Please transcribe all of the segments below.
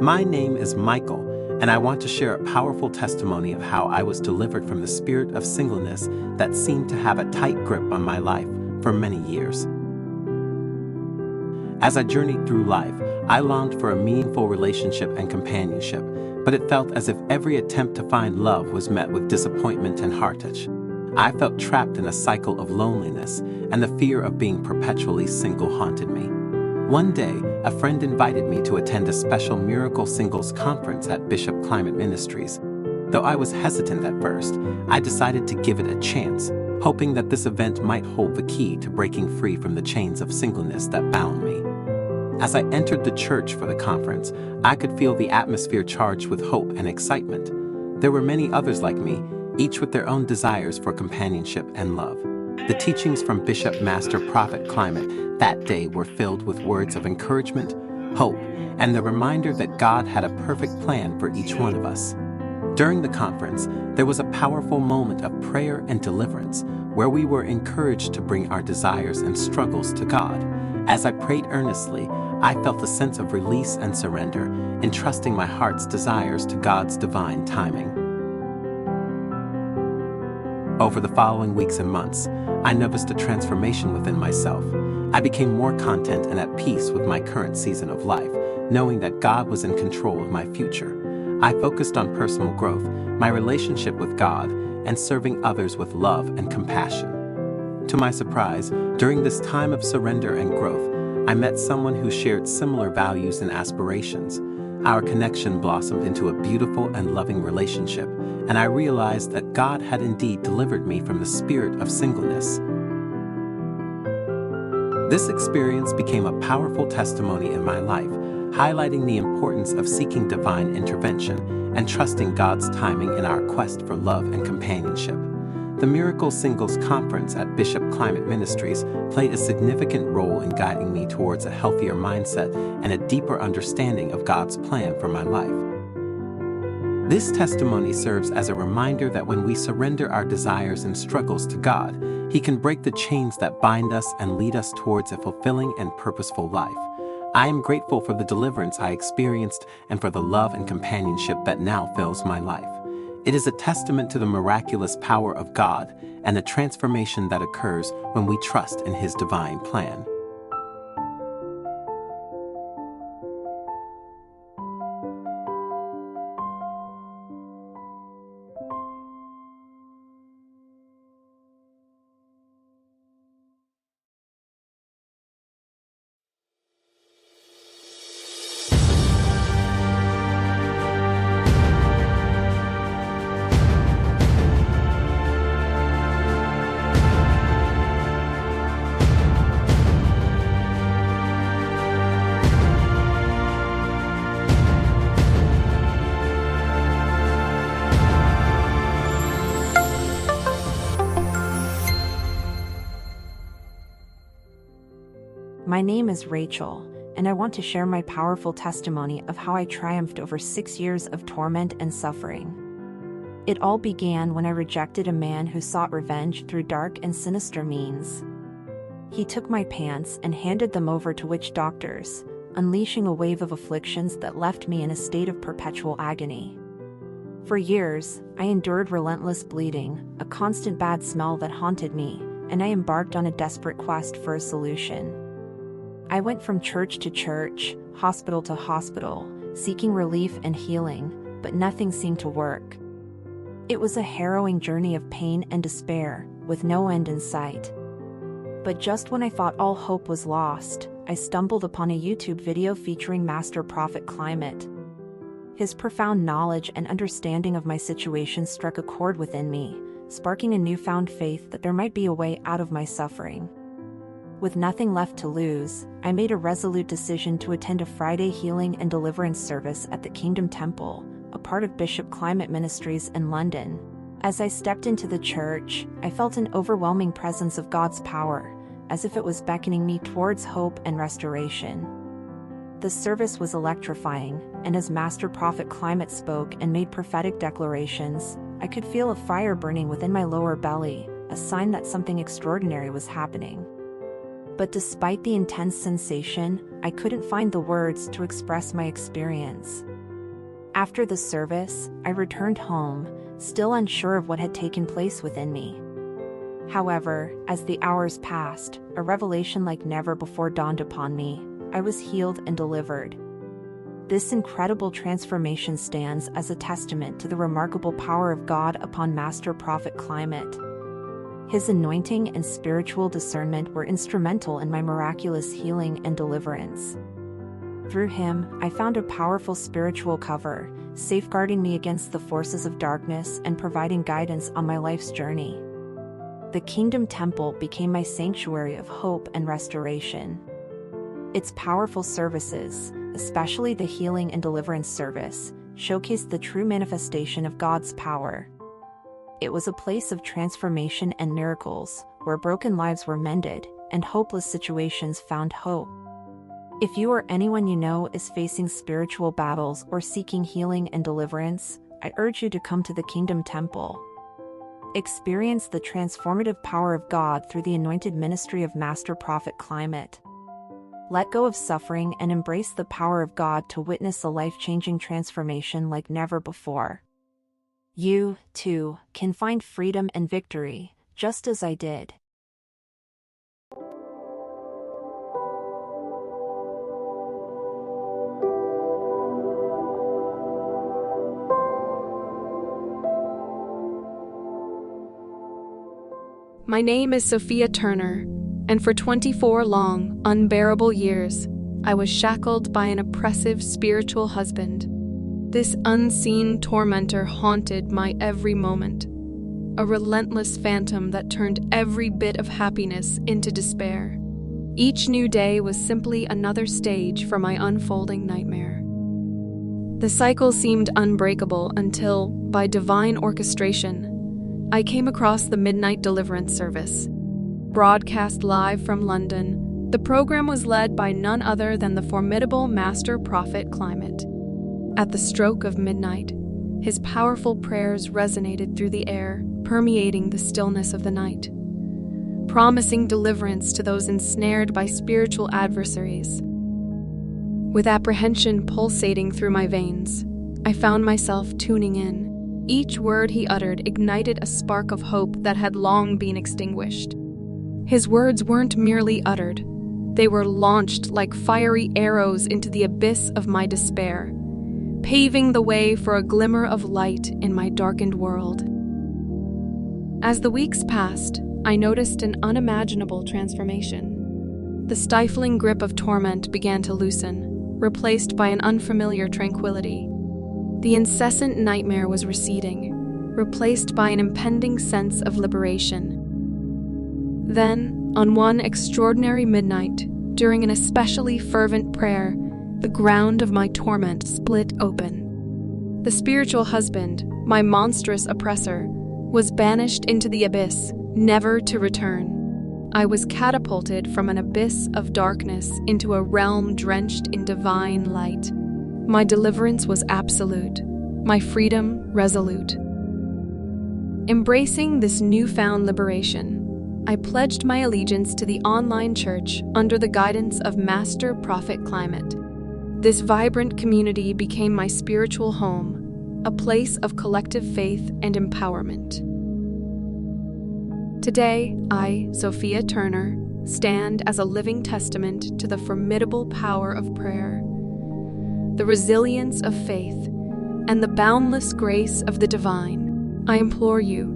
My name is Michael, and I want to share a powerful testimony of how I was delivered from the spirit of singleness that seemed to have a tight grip on my life for many years. As I journeyed through life, I longed for a meaningful relationship and companionship, but it felt as if every attempt to find love was met with disappointment and heartache. I felt trapped in a cycle of loneliness, and the fear of being perpetually single haunted me. One day, a friend invited me to attend a special Miracle Singles conference at Bishop Climate Ministries. Though I was hesitant at first, I decided to give it a chance, hoping that this event might hold the key to breaking free from the chains of singleness that bound me. As I entered the church for the conference, I could feel the atmosphere charged with hope and excitement. There were many others like me, each with their own desires for companionship and love. The teachings from Bishop Master Prophet Climate that day were filled with words of encouragement, hope, and the reminder that God had a perfect plan for each one of us. During the conference, there was a powerful moment of prayer and deliverance, where we were encouraged to bring our desires and struggles to God. As I prayed earnestly, I felt a sense of release and surrender, entrusting my heart's desires to God's divine timing. Over the following weeks and months, I noticed a transformation within myself. I became more content and at peace with my current season of life, knowing that God was in control of my future. I focused on personal growth, my relationship with God, and serving others with love and compassion. To my surprise, during this time of surrender and growth, I met someone who shared similar values and aspirations. Our connection blossomed into a beautiful and loving relationship, and I realized that God had indeed delivered me from the spirit of singleness. This experience became a powerful testimony in my life, highlighting the importance of seeking divine intervention and trusting God's timing in our quest for love and companionship. The Miracle Singles Conference at Bishop Climate Ministries played a significant role in guiding me towards a healthier mindset and a deeper understanding of God's plan for my life. This testimony serves as a reminder that when we surrender our desires and struggles to God, He can break the chains that bind us and lead us towards a fulfilling and purposeful life. I am grateful for the deliverance I experienced and for the love and companionship that now fills my life. It is a testament to the miraculous power of God and the transformation that occurs when we trust in His divine plan. My name is Rachel, and I want to share my powerful testimony of how I triumphed over 6 years of torment and suffering. It all began when I rejected a man who sought revenge through dark and sinister means. He took my pants and handed them over to witch doctors, unleashing a wave of afflictions that left me in a state of perpetual agony. For years, I endured relentless bleeding, a constant bad smell that haunted me, and I embarked on a desperate quest for a solution. I went from church to church, hospital to hospital, seeking relief and healing, but nothing seemed to work. It was a harrowing journey of pain and despair, with no end in sight. But just when I thought all hope was lost, I stumbled upon a YouTube video featuring Master Prophet Climate. His profound knowledge and understanding of my situation struck a chord within me, sparking a newfound faith that there might be a way out of my suffering. With nothing left to lose, I made a resolute decision to attend a Friday healing and deliverance service at the Kingdom Temple, a part of Bishop Climate Ministries in London. As I stepped into the church, I felt an overwhelming presence of God's power, as if it was beckoning me towards hope and restoration. The service was electrifying, and as Master Prophet Climate spoke and made prophetic declarations, I could feel a fire burning within my lower belly, a sign that something extraordinary was happening. But despite the intense sensation, I couldn't find the words to express my experience. After the service, I returned home, still unsure of what had taken place within me. However, as the hours passed, a revelation like never before dawned upon me. I was healed and delivered. This incredible transformation stands as a testament to the remarkable power of God upon Master Prophet Climate. His anointing and spiritual discernment were instrumental in my miraculous healing and deliverance. Through him, I found a powerful spiritual cover, safeguarding me against the forces of darkness and providing guidance on my life's journey. The Kingdom Temple became my sanctuary of hope and restoration. Its powerful services, especially the healing and deliverance service, showcased the true manifestation of God's power. It was a place of transformation and miracles, where broken lives were mended and hopeless situations found hope. If you or anyone you know is facing spiritual battles or seeking healing and deliverance, I urge you to come to the Kingdom Temple. Experience the transformative power of God through the anointed ministry of Master Prophet Climate. Let go of suffering and embrace the power of God to witness a life-changing transformation like never before. You, too, can find freedom and victory, just as I did. My name is Sophia Turner, and for 24 long, unbearable years, I was shackled by an oppressive spiritual husband. This unseen tormentor haunted my every moment, a relentless phantom that turned every bit of happiness into despair. Each new day was simply another stage for my unfolding nightmare. The cycle seemed unbreakable until, by divine orchestration, I came across the Midnight Deliverance service. Broadcast live from London, the program was led by none other than the formidable Master Prophet Climate. At the stroke of midnight, his powerful prayers resonated through the air, permeating the stillness of the night, promising deliverance to those ensnared by spiritual adversaries. With apprehension pulsating through my veins, I found myself tuning in. Each word he uttered ignited a spark of hope that had long been extinguished. His words weren't merely uttered, they were launched like fiery arrows into the abyss of my despair, paving the way for a glimmer of light in my darkened world. As the weeks passed, I noticed an unimaginable transformation. The stifling grip of torment began to loosen, replaced by an unfamiliar tranquility. The incessant nightmare was receding, replaced by an impending sense of liberation. Then, on one extraordinary midnight, during an especially fervent prayer, the ground of my torment split open. The spiritual husband, my monstrous oppressor, was banished into the abyss, never to return. I was catapulted from an abyss of darkness into a realm drenched in divine light. My deliverance was absolute, my freedom resolute. Embracing this newfound liberation, I pledged my allegiance to the online church under the guidance of Master Prophet Climate. This vibrant community became my spiritual home, a place of collective faith and empowerment. Today, I, Sophia Turner, stand as a living testament to the formidable power of prayer, the resilience of faith, and the boundless grace of the divine. I implore you,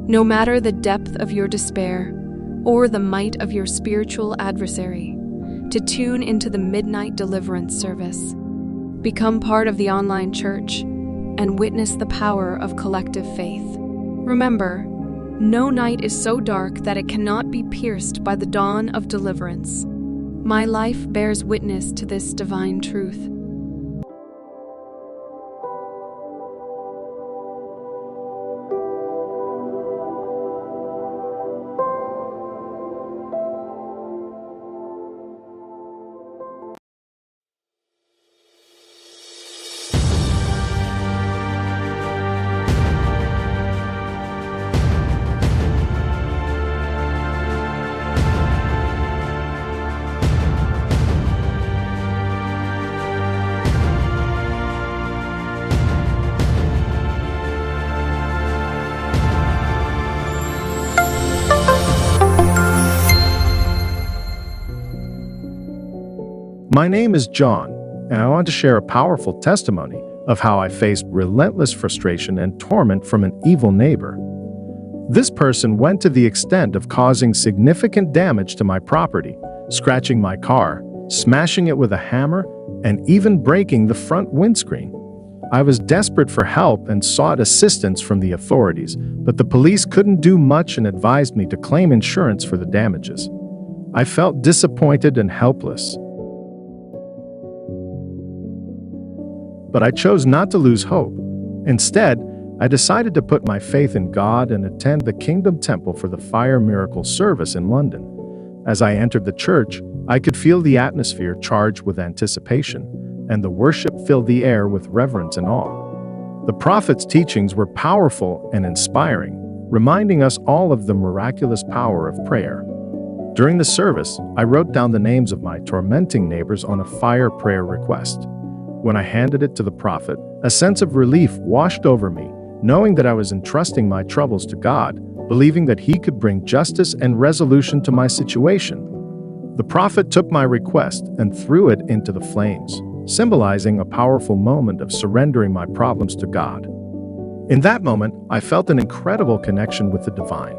no matter the depth of your despair or the might of your spiritual adversary, to tune into the Midnight Deliverance service. Become part of the online church and witness the power of collective faith. Remember, no night is so dark that it cannot be pierced by the dawn of deliverance. My life bears witness to this divine truth. My name is John, and I want to share a powerful testimony of how I faced relentless frustration and torment from an evil neighbor. This person went to the extent of causing significant damage to my property, scratching my car, smashing it with a hammer, and even breaking the front windscreen. I was desperate for help and sought assistance from the authorities, but the police couldn't do much and advised me to claim insurance for the damages. I felt disappointed and helpless. But I chose not to lose hope. Instead, I decided to put my faith in God and attend the Kingdom Temple for the Fire Miracle service in London. As I entered the church, I could feel the atmosphere charged with anticipation, and the worship filled the air with reverence and awe. The prophet's teachings were powerful and inspiring, reminding us all of the miraculous power of prayer. During the service, I wrote down the names of my tormenting neighbors on a fire prayer request. When I handed it to the prophet, a sense of relief washed over me, knowing that I was entrusting my troubles to God, believing that He could bring justice and resolution to my situation. The prophet took my request and threw it into the flames, symbolizing a powerful moment of surrendering my problems to God. In that moment, I felt an incredible connection with the divine.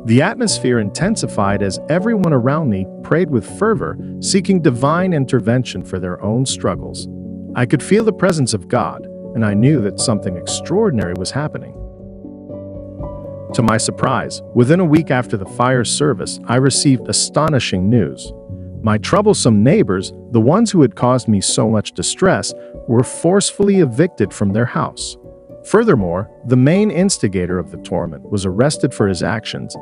The atmosphere intensified as everyone around me prayed with fervor, seeking divine intervention for their own struggles. I could feel the presence of God, and I knew that something extraordinary was happening. To my surprise, within a week after the fire service, I received astonishing news. My troublesome neighbors, the ones who had caused me so much distress, were forcefully evicted from their house. Furthermore, the main instigator of the torment was arrested for his actions,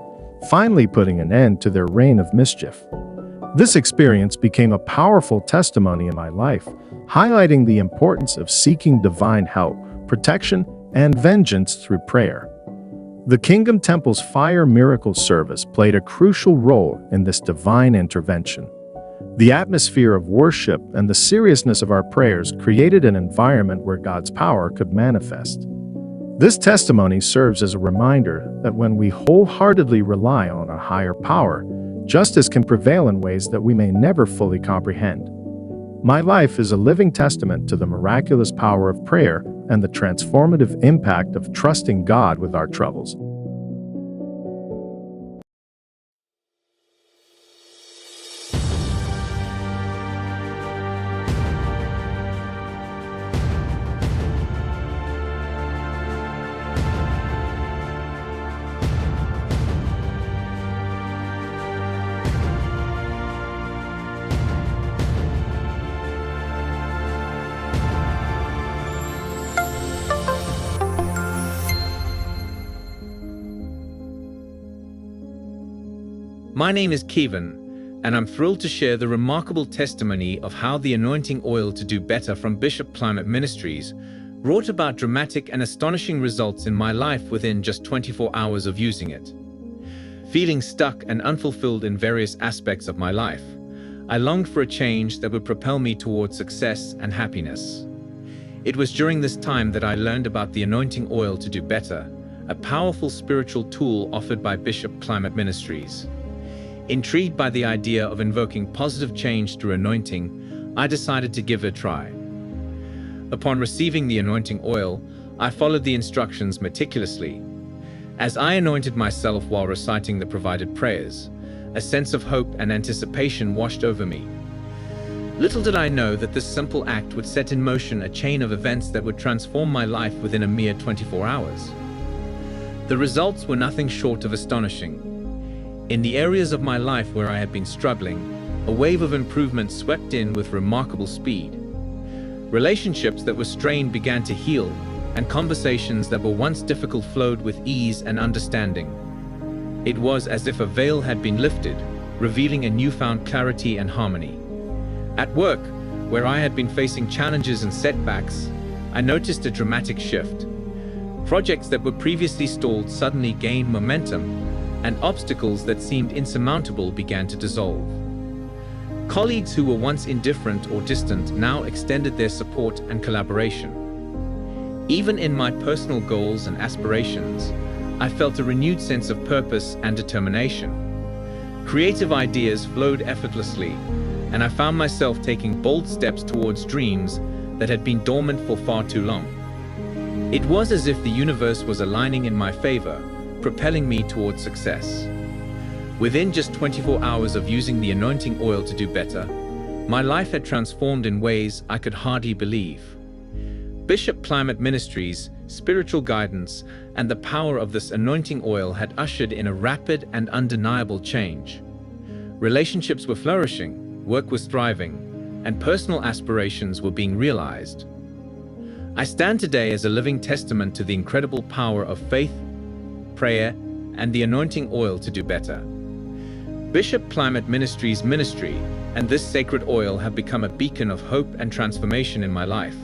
finally putting an end to their reign of mischief. This experience became a powerful testimony in my life, highlighting the importance of seeking divine help, protection, and vengeance through prayer. The Kingdom Temple's Fire Miracle service played a crucial role in this divine intervention. The atmosphere of worship and the seriousness of our prayers created an environment where God's power could manifest. This testimony serves as a reminder that when we wholeheartedly rely on a higher power, justice can prevail in ways that we may never fully comprehend. My life is a living testament to the miraculous power of prayer and the transformative impact of trusting God with our troubles. My name is Kevin, and I'm thrilled to share the remarkable testimony of how the anointing oil to do better from Bishop Climate Ministries brought about dramatic and astonishing results in my life within just 24 hours of using it. Feeling stuck and unfulfilled in various aspects of my life, I longed for a change that would propel me towards success and happiness. It was during this time that I learned about the anointing oil to do better, a powerful spiritual tool offered by Bishop Climate Ministries. Intrigued by the idea of invoking positive change through anointing, I decided to give it a try. Upon receiving the anointing oil, I followed the instructions meticulously. As I anointed myself while reciting the provided prayers, a sense of hope and anticipation washed over me. Little did I know that this simple act would set in motion a chain of events that would transform my life within a mere 24 hours. The results were nothing short of astonishing. In the areas of my life where I had been struggling, a wave of improvement swept in with remarkable speed. Relationships that were strained began to heal, and conversations that were once difficult flowed with ease and understanding. It was as if a veil had been lifted, revealing a newfound clarity and harmony. At work, where I had been facing challenges and setbacks, I noticed a dramatic shift. Projects that were previously stalled suddenly gained momentum, and obstacles that seemed insurmountable began to dissolve. Colleagues who were once indifferent or distant now extended their support and collaboration. Even in my personal goals and aspirations, I felt a renewed sense of purpose and determination. Creative ideas flowed effortlessly, and I found myself taking bold steps towards dreams that had been dormant for far too long. It was as if the universe was aligning in my favor, propelling me towards success. Within just 24 hours of using the anointing oil to do better, my life had transformed in ways I could hardly believe. Bishop Climate Ministries' spiritual guidance and the power of this anointing oil had ushered in a rapid and undeniable change. Relationships were flourishing, work was thriving, and personal aspirations were being realized. I stand today as a living testament to the incredible power of faith, prayer, and the anointing oil to do better. Bishop Climate Ministries' ministry and this sacred oil have become a beacon of hope and transformation in my life.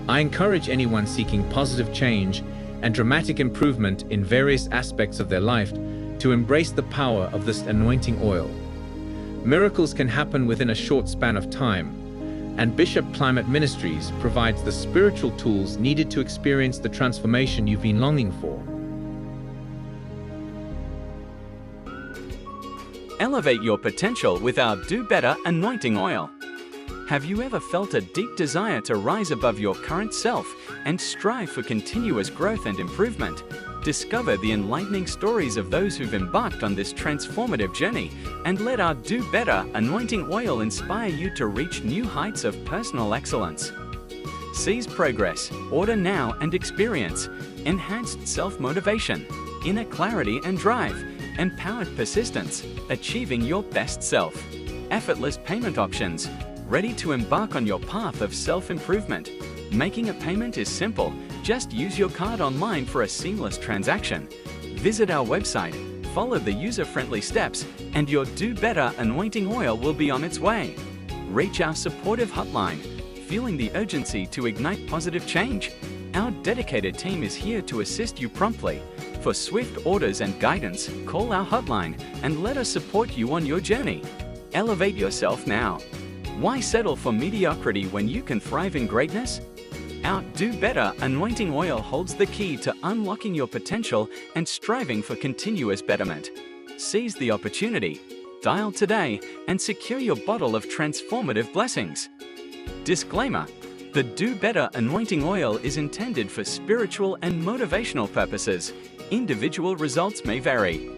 I encourage anyone seeking positive change and dramatic improvement in various aspects of their life to embrace the power of this anointing oil. Miracles can happen within a short span of time, and Bishop Climate Ministries provides the spiritual tools needed to experience the transformation you've been longing for. Elevate your potential with our Do Better anointing oil. Have you ever felt a deep desire to rise above your current self and strive for continuous growth and improvement? Discover the enlightening stories of those who've embarked on this transformative journey, and let our Do Better anointing oil inspire you to reach new heights of personal excellence. Seize progress, order now and experience enhanced self-motivation, inner clarity and drive, empowered persistence, achieving your best self, effortless payment options, ready to embark on your path of self-improvement. Making a payment is simple. Just use your card online for a seamless transaction. Visit our website, follow the user-friendly steps, and your Do Better anointing oil will be on its way. Reach our supportive hotline, feeling the urgency to ignite positive change. Our dedicated team is here to assist you promptly. For swift orders and guidance, call our hotline and let us support you on your journey. Elevate yourself now. Why settle for mediocrity when you can thrive in greatness? Our Do Better anointing oil holds the key to unlocking your potential and striving for continuous betterment. Seize the opportunity, dial today, and secure your bottle of transformative blessings. Disclaimer: the Do Better anointing oil is intended for spiritual and motivational purposes. Individual results may vary.